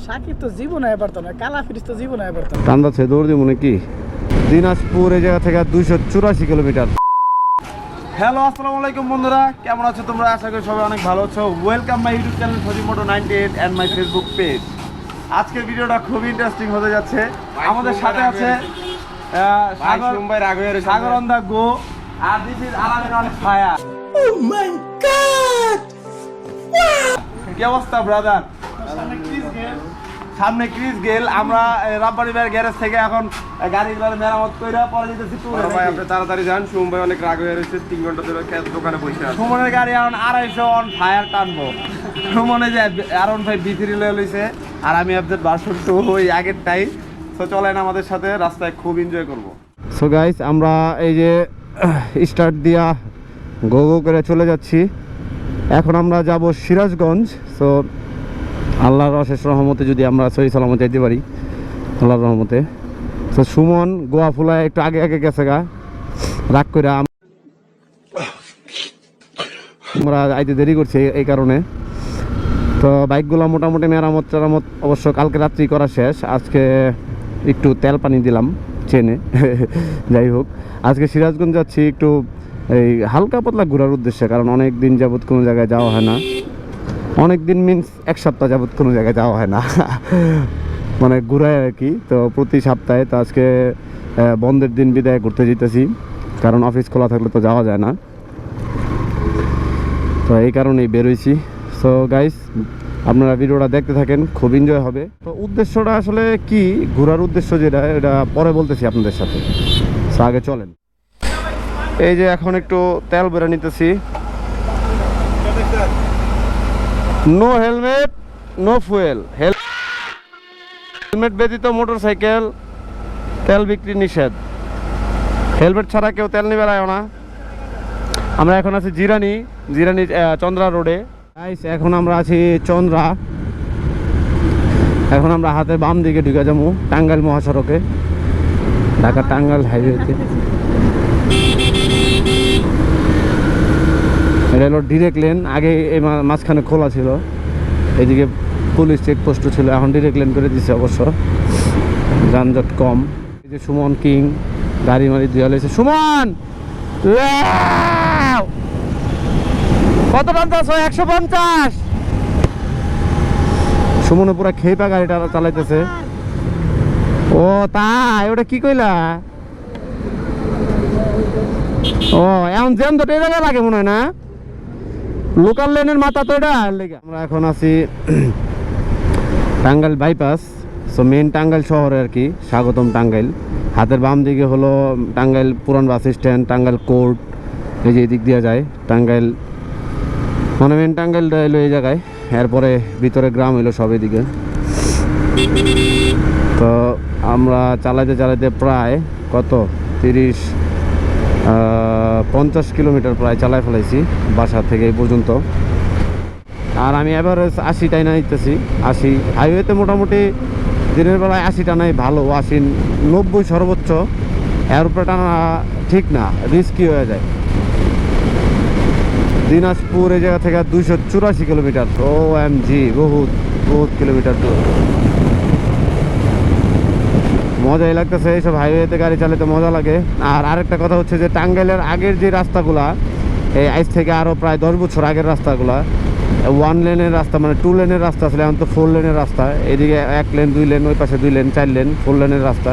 সাকিব তো জীবনে পারতো না, কালা ফিরিস তো জীবনে পারতো না। টান্দা ছে দৌড় দিব নাকি? দিনাজপুর এই জায়গা থেকে 284 কিলোমিটার। হ্যালো, আসসালামু আলাইকুম বন্ধুরা, কেমন আছো তোমরা? আশা করি সবাই অনেক ভালো আছো। ওয়েলকাম মাই ইউটিউব চ্যানেল সজিমোটো 98 অ্যান্ড মাই ফেসবুক পেজ। আজকের ভিডিওটা খুবই ইন্টারেস্টিং হতে যাচ্ছে। আমাদের সাথে আছে সাগর অন দা গো, আর this is Alamin on fire. Oh my god, কি অবস্থা ব্রাদার? সামনে ক্রিস গেল। আমরা রাব্বানি ভাইয়ের গ্যারেজ থেকে এখন গাড়ির মেরামত কইরা পরে যেতেছি টুরে। ভাই আপনি তাড়াতাড়ি যান, সুমন ভাই অনেক রাগ হয়ে রয়েছে, 3 ঘন্টা ধরে দোকানে বসে আছে। সুমনের গাড়ি এখন 250 অন ফায়ার টানবো। সুমনে যে R15 B3 লয়ে লইছে, আর আমি আপনাদের ভার্সন 2 ওই আগেরটাই। সো চলেন আমাদের সাথে, রাস্তায় খুব এনজয় করব। সো গাইস, আমরা এই যে স্টার্ট দিয়া গো গো করে চলে যাচ্ছি। এখন আমরা যাব সিরাজগঞ্জ। সো আল্লাহর অশেষ রহমতে যদি আমরা সহি সালামত যাইতে পারি, আল্লাহর রহমতে। তো সুমন গোয়া ফুলায় একটু আগে আগে গেছে গা, রাগ করে আমরা আইতে দেরি করছি এই কারণে। তো বাইকগুলো মোটামুটি মেরামত টেরামত অবশ্য কালকে রাত্রি করা শেষ। আজকে একটু তেল পানি দিলাম চেনে। যাই হোক, আজকে সিরাজগঞ্জ যাচ্ছি একটু এই হালকা পাতলা ঘোরার উদ্দেশ্যে, কারণ অনেক দিন যাবত কোনো জায়গায় যাওয়া হয় না। অনেক দিন মিন্স 1 সপ্তাহ যাবত কোনো জায়গায় যাওয়া হয় না, মানে ঘুরায় আর কি। তো প্রতি সপ্তাহে, তো আজকে বন্ধের দিন বিদায় ঘুরতে যেতেছি, কারণ অফিস খোলা থাকলে তো যাওয়া যায় না। তো এই কারণেই বেরোইছি। সো গাইস, আপনারা ভিডিওটা দেখতে থাকেন, খুব এনজয় হবে। তো উদ্দেশ্যটা আসলে কি, ঘোরার উদ্দেশ্য যেটা, এটা পরে বলতেছি আপনাদের সাথে। সো আগে চলেন। এই যে এখন একটু তেল ভরে নিতেছি। No helmet no fuel. Helmet ব্যতীত মোটরসাইকেল তেল বিক্রি নিষেধ। হেলমেট ছাড়া কেউ তেল নিবে না। আমরা এখন আছি জিরানি চন্দ্রা রোডে। এখন আমরা আছি চন্দ্রা। এখন আমরা হাতে বাম দিকে ঢুকে যাবো টাঙ্গাইল মহাসড়কে, ঢাকা টাঙ্গাইল হাইওয়েতে। এটা হলো ডিরেক্ট লেন। আগে এই মাঝখানে খোলা ছিল, এদিকে পুলিশ চেকপোস্ট ছিল, এখন ডিরেক্ট লেন করে দিচ্ছে অবশ্য, যানজট কম। এই যে সুমন কিং গাড়ি মারি দিয়ে হয়েছে। সুমন কত টানতেছ? 150। সুমনে পুরা খেপা গাড়িটা চালাইতেছে। ও তাই, ওটা কি কইলা? ও এখন জ্যাম তো এই জায়গায় লাগে মনে হয় না, লোকাল লেনের মাথা তো এটা লেগে। আমরা এখন আছি Tangail bypass. So main Tangail শহরে আর কি, স্বাগতম টাঙ্গাইল। হাতের বাম দিকে হলো টাঙ্গাইল পুরান বাস স্ট্যান্ড, টাঙ্গাইল কোর্ট। এই যে এদিক দিয়ে যায় টাঙ্গাইল, মানে মেন টাঙ্গাইলটা এলো এই জায়গায়। এরপরে ভিতরে গ্রাম এলো সব এদিকে। তো আমরা চালাইতে প্রায় কত 50 কিলোমিটার প্রায় চালাই ফেলাইছি বাসা থেকে এই পর্যন্ত। আর আমি এভারেজ 80 টাইনা নিতেছি। 80 হাইওয়েতে মোটামুটি দিনের বেলায় 80 টানাই ভালো, 80 90 সর্বোচ্চ। এর উপরে টানা ঠিক না, রিস্কি হয়ে যায়। দিনাজপুর এই জায়গা থেকে 284 কিলোমিটার। OMG, বহুত কিলোমিটার। তো মজাই লাগতেছে এইসব হাইওয়েতে গাড়ি চালাতে, মজা লাগে। আর আরেকটা কথা হচ্ছে যে টাঙ্গাইলের আগের যে রাস্তাগুলা, এই আজ থেকে আরও প্রায় 10 বছর আগের রাস্তাগুলা 1 লেনের রাস্তা, মানে 2 লেনের রাস্তা ছিল, এখন তো 4 লেনের রাস্তা। এদিকে 1 লেন 2 লেন, ওই পাশে 2 লেন 4 লেন, 4 লেনের রাস্তা।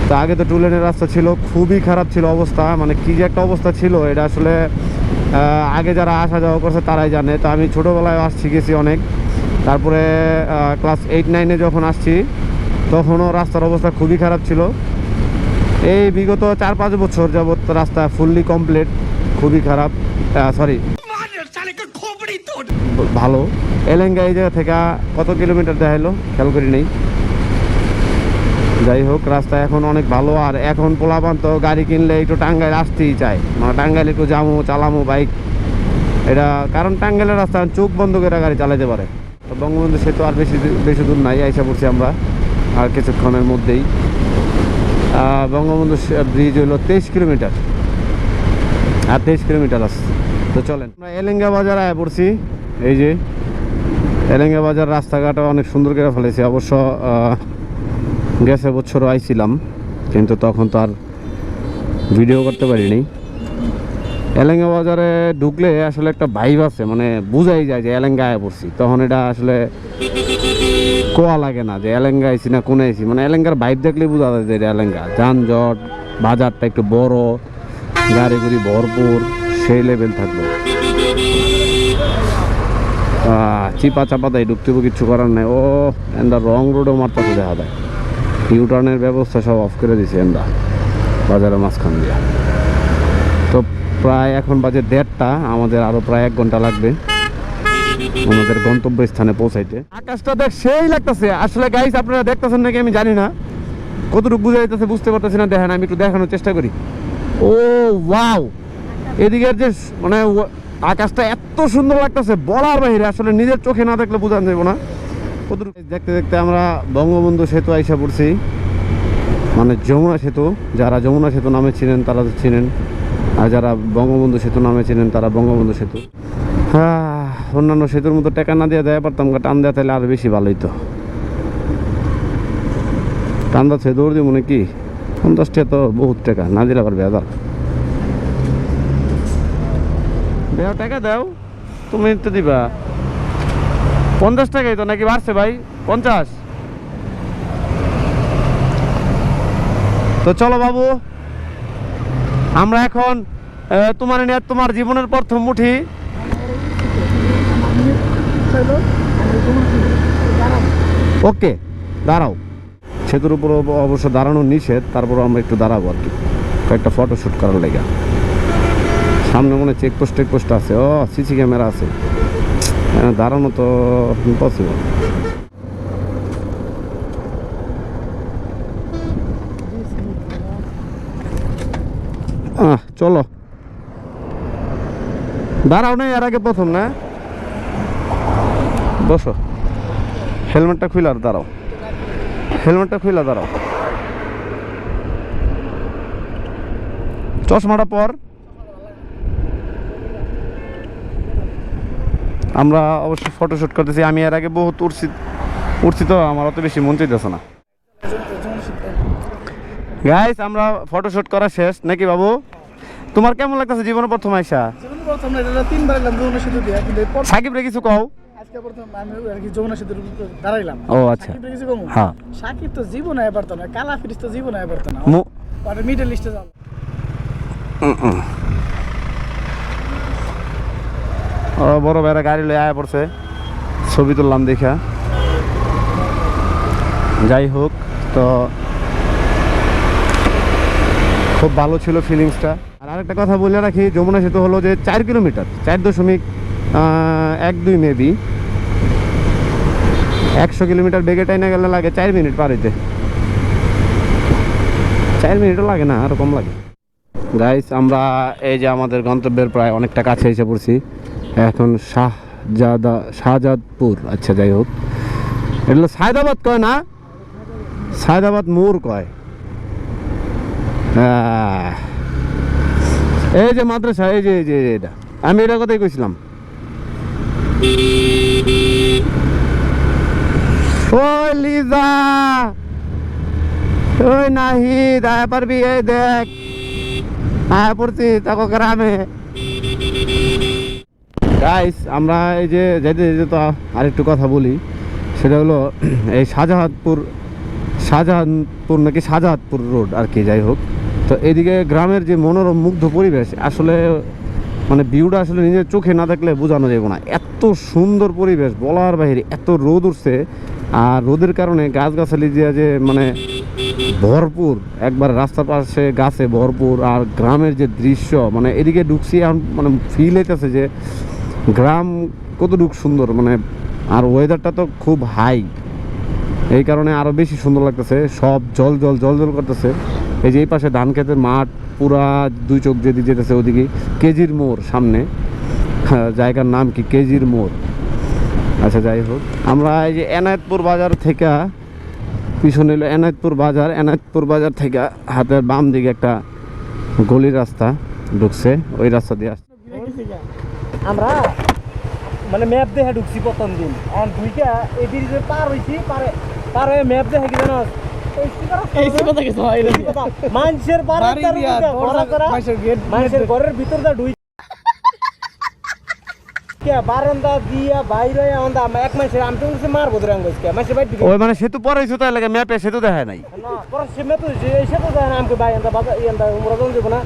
তো আগে তো 2 লেনের রাস্তা ছিল, খুবই খারাপ ছিল অবস্থা। মানে কি যে একটা অবস্থা ছিল, এটা আসলে আগে যারা আসা যাওয়া করছে তারাই জানে। তো আমি ছোটোবেলায় আসছি, গেছি অনেক। তারপরে ক্লাস 8-9-এ যখন আসছি, তখনও রাস্তার অবস্থা খুবই খারাপ ছিল। এই বিগত 4-5 বছর যাবৎ রাস্তা ফুললি কমপ্লিট, খুবই খারাপ। সরি, ভালো। এলেঙ্গা এই জায়গা থেকে কত কিলোমিটার দেখাইলো খেয়াল করি নেই। যাই হোক, রাস্তা এখন অনেক ভালো। আর এখন পোলাপান তো গাড়ি কিনলে একটু টাঙ্গাইল আসতেই চায়, মানে টাঙ্গাইল একটু চালামো বাইক, এটা কারণ টাঙ্গাইলের রাস্তা চোখ বন্ধ করে গাড়ি চালাতে পারে। তো বঙ্গবন্ধু সেতু আর বেশি দূর নাই, আইসা পড়ছি আমরা আর কিছুক্ষণের মধ্যেই। বঙ্গবন্ধু ব্রিজ হলো 23 কিলোমিটার, আর 23 কিলোমিটার আছে। তো চলেন, আমরা এলেঙ্গা বাজার আয়া পড়ছি। এই যে এলেঙ্গা বাজার রাস্তাঘাট অনেক সুন্দর করে ফেলেছে। অবশ্য গেছে বছরও আইছিলাম, কিন্তু তখন তো আর ভিডিও করতে পারিনি। এলেঙ্গা বাজারে ঢুকলে আসলে একটা ভাইব আছে, মানে বোঝাই যায় যে এলেঙ্গা আয়া পড়ছি। তখন এটা আসলে কোয়া লাগে না যে এলেঙ্গা আইছি না কোনে আইছি, মানে এলেঙ্গার ভাইব দেখলেই বোঝা যায় যে এটা এলেঙ্গা। যানজট, বাজারটা একটু বড়, গাড়ি গুড়ি ভরপুর, সেই লেভেল থাকবে। চিপা চাপা দেয়, ঢুকতে কিছু করার নাই। ও এন্ডা রং রোডও মারতে দেখা যায়। ইউটার্নের ব্যবস্থা সব অফ করে দিছে এন্ডা বাজারের মাঝখান দিয়ে। তো প্রায় এখন বাজে 1:30, আমাদের আরো প্রায় 1 ঘন্টা লাগবে আমাদের গন্তব্য স্থানে পৌঁছাইতে। আকাশটা দেখ সেই লাগতেছে আসলে গাইস, আপনারা দেখতেছেন নাকি আমি জানি না, কতটুকু বুঝা যাইতেছে বুঝতে পারতেছি না। দেখেন আমি একটু দেখানোর চেষ্টা করি। ও ওয়াও, এদিকের যে মানে আকাশটা এত সুন্দর লাগতেছে বলার বাইরে, আসলে নিজের চোখে না দেখলে বোঝা যাবে না কতটুকু। দেখতে দেখতে আমরা বঙ্গবন্ধু সেতু আইসা পড়ছি, মানে যমুনা সেতু। যারা যমুনা সেতু নামে চিনেন তারা তো চিনেন, আর যারা বঙ্গবন্ধু সেতু নামে চিনেন তারা বঙ্গবন্ধু সেতু। অন্যান্য সেতুর মতো টাকা না দিয়ে দেওয়া পারতাম, টান দেওয়া তাহলে আরো বেশি ভালোই তো। টান দাচ্ছে দৌড় দিব নাকি? 50 টাকা তো বহুত টাকা, না দিলে আবার বেজাল। দেও টাকা দাও, তুমি তো দিবা 50 টাকাই তো, নাকি বাড়ছে ভাই 50? তো চলো বাবু, আমরা এখন তোমার নিয়ে তোমার জীবনের প্রথম মুঠি। ওকে দাঁড়াও, সেতুর উপর অবশ্য দাঁড়ানো নিষেধ, তারপর আমরা একটু দাঁড়াবো আর কি, কয়েকটা ফটো শ্যুট করার লেগে। সামনে মনে চেকপোস্ট টেকপোস্ট আছে, ও সিসি ক্যামেরা আছে, দাঁড়ানো তো ইম্পসিবল। চলো দাঁড়াও, না এর আগে প্রথম না, বসো। হেলমেটটা খুলে আর দাঁড়াও, হেলমেটটা খুলে দাঁড়াও, চশমাটা পর। আমরা অবশ্যই ফটোশ্যুট করতেছি। আমি এর আগে বহুত উঠছি তো আমার অত বেশি মন চাইতেছে না। গাইস আমরা ফটোশ্যুট করা শেষ নাকি বাবু? তোমার কেমন লাগতেছে জীবনে প্রথম আইসা? জীবনে প্রথম না, এটা 3বার গেলাম যমুনা সেতু দিয়ে, কিন্তু সাকিব রে কিছু কও। আজকে প্রথম আমি আর কি যমুনা সেতুর উপর দাঁড়াইলাম। ও আচ্ছা, সাকিব রে কিছু কম। হ্যাঁ সাকিব তো জীবনে আয় পারতো না, কালা ফিরিস তো জীবনে আয় পারতো না, আর মিডল লিস্টে যাও। ও বড় ভাইরা গাড়ি লয়ে আয়া পড়ছে, ছবি তুললাম দেখা। যাই হোক, তো খুব ভালো ছিল ফিলিংসটা। আর আরেকটা কথা বলে রাখি, যমুনা সেতু হলো যে 4 কিলোমিটার, 4.12 মেবি। 100 কিলোমিটার বেগে টাইনা গেলে লাগে 4 মিনিট পার হইতে। 4 মিনিটও লাগে না, আরও কম লাগে। গাইস আমরা এই যে আমাদের গন্তব্যের প্রায় অনেকটা কাছে এসে পড়ছি। এখন শাহজাদপুর, আচ্ছা যাই হোক, এটা হলো সায়দাবাদ কয় না, সায়দাবাদ মোড় কয়। এই যে মাদ্রাসা, এই যে এই যে এটা, আমি এটার কথাই কইছিলাম। ওই লিজা, ওই নাহিদ আয়া পারবি? এই দেখ আয়া পড়ছি তাকে গ্রামে। গাইস আমরা এই যে যেতে যেতে তো আরেকটু কথা বলি, সেটা হলো এই শাহজাহানপুর নাকি শাহজাহানপুর রোড আর কি, যাই হোক। তো এইদিকে গ্রামের যে মনোরম মুগ্ধ পরিবেশ, আসলে মানে ভিউটা আসলে নিজের চোখে না দেখলে বোঝানো যাবে না। এত সুন্দর পরিবেশ বলার বাইরে, এত রোদ উঠছে, আর রোদের কারণে গাছগাছালি দিয়ে যে মানে ভরপুর, একবার রাস্তার পাশে গাছে ভরপুর। আর গ্রামের যে দৃশ্য, মানে এদিকে ঢুকছি এখন মানে ফিল হইতেছে যে গ্রাম কতটুকু সুন্দর, মানে আর ওয়েদারটা তো খুব হাই, এই কারণে আরও বেশি সুন্দর লাগতেছে। সব জল জল জল জল করতেছে। এই যে এই পাশে ধান ক্ষেতের মাঠ, পুরা 2 চোখ যেদিকে যেতেছে ওদিকে কেজির মোড় সামনে, জায়গার নাম কি কেজির মোড়। আচ্ছা যাই হোক, আমরা এই যে এনায়েতপুর বাজার থেকে পিছনে এলো এনায়েতপুর বাজার থেকে হাতের বাম দিকে একটা গলির রাস্তা ঢুকছে, ওই রাস্তা দিয়ে আসছে। আমরা মানে ম্যাপ দেখে ঢুকছি প্রথম দিন আর দুইটা এই ব্রিজে পার হইছি পার হয়ে ম্যাপ দেখে কি জানো এই কথা কিছু হয় না মানুষের বাড়ি দিয়া মানুষের ঘরের ভিতর দা ঢুই কে বারান্দা দিয়া বাইরে আন্দা এক মাসের আমি তো মারবো দ্রাঙ্গসকে মাসের বাইরে ওই মানে সেতু পরাইছো তাই লাগে ম্যাপে সেতু দেখায় নাই না পরে সে মেতো যে এসে তো যায় না আমাকে ভাই আন্দা বাজার আন্দা উমরা দাম দেবো না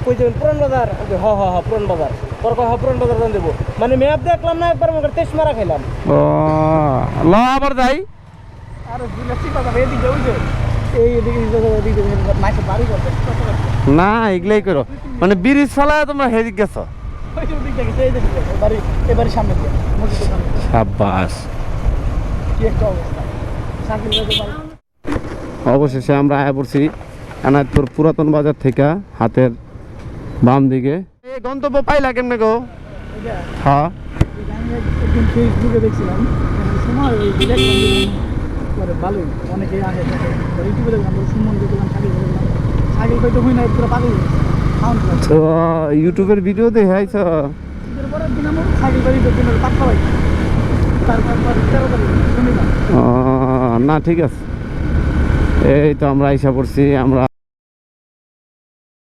কই যাবেন পুরান বাজার আমি হ হ হ পুরান বাজার পরে কয় পুরান বাজার দাম দেবো মানে ম্যাপ দেখলাম না একবার মনে তেইশ মারা খাইলাম ও ল আবার যাই আর বুঝছি কথা এদিকে ওই যে এই এদিকে মাইসে বাড়ি করতে না এগুলাই করো মানে ব্রিজ চালায় তোমরা হেদিক গেছো ওই যে ওদিক থেকে এই যে বাড়ি এবারে সামনে দিয়ে মসজিদের সামনে সাব্বাস কি একটা অবস্থা সাকিল কাছে বাড়ি অবশেষে আমরা আয়া পড়ছি এনায়তপুর পুরাতন বাজার থেকে হাতের বাম দিকে এই গন্তব্য পাইলা কেমনে গো এটা হ্যাঁ আমি একদিন ফেসবুকে দেখছিলাম সময় ওই দেখলাম পরে ভালোই অনেকেই আসে ইউটিউবে দেখলাম সুমন দেখলাম সাকিল কইতে হই না পুরো পাগল তো ইউটিউবের ভিডিও দেখে আইছ পরের দিন আমার সাইকেল বাড়ি দিনের পাক্কা ভাই তারপর 13 তারিখ শুনিলাম না ঠিক আছে এই তো আমরা আইসা পড়ছি আমরা